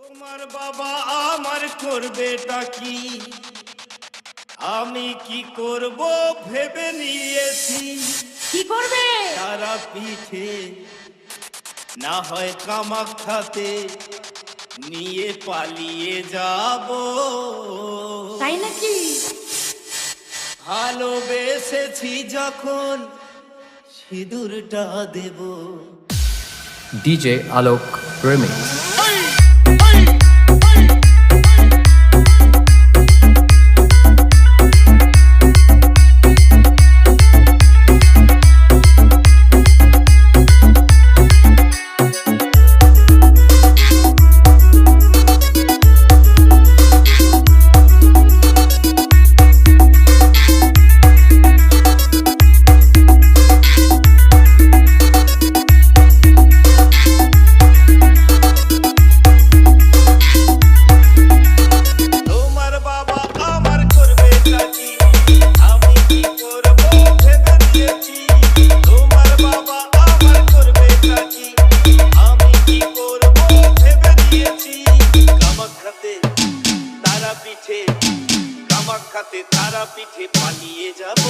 তোমার বাবা আমার করবেটা কি, আমি কি করব ভেবে নিয়েছি। কি করবে? তারা পিঠে না হয় কামাখ্যাতে নিয়ে পালিয়ে যাব। তাই নাকি? ভালোবেসেছি যখন সিঁদুরটা দেব। DJ Alok Remix. কামাখ্যাতে তারা পিঠে পালিয়ে যাব।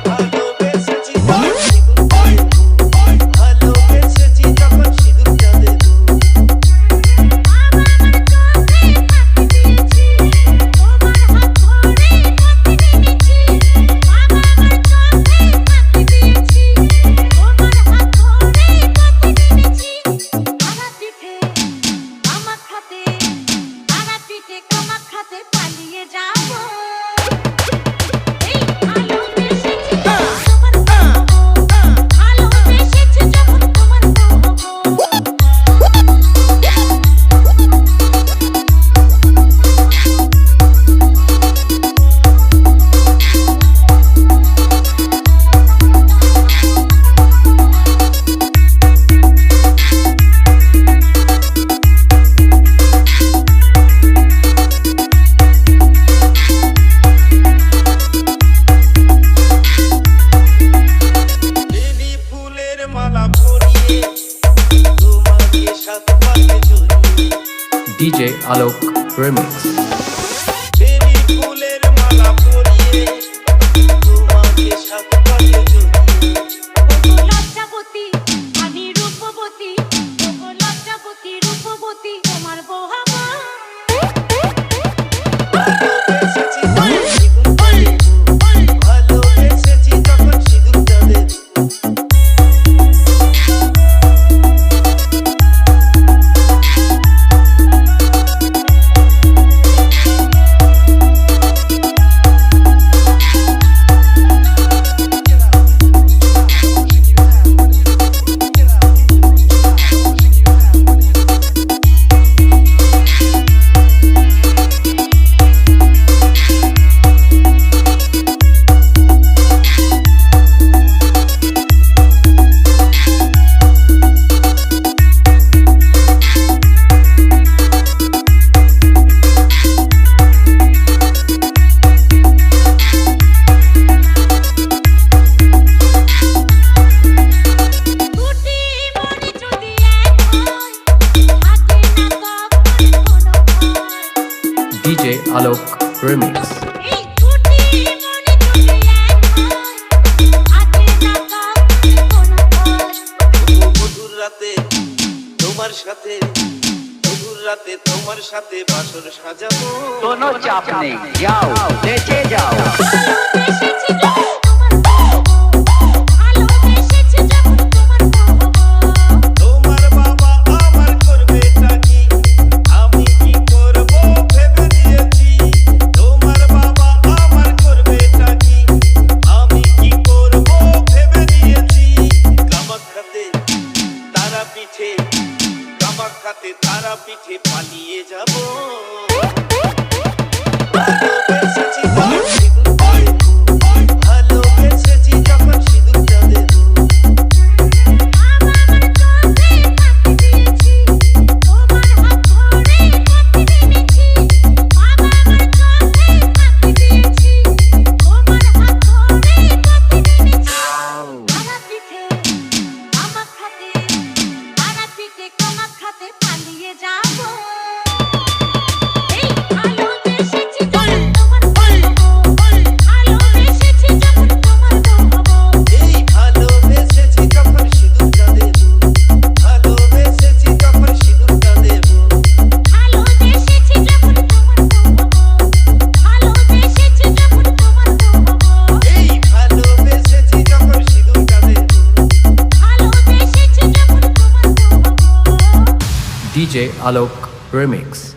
ভালোবেসেছি যখন সিঁদুরটা দেব। DJ Alok Remix. DJ Alok Remix. তোমার সাথে রাতে তোমার সাথে বাসর সাজাবো। কোনো চাপ নেই, যাও বেঁচে যাও। কামাখ্যাতে তারা পিঠে পালিয়ে যাব। ভালোবেসেছি DJ Alok Remix.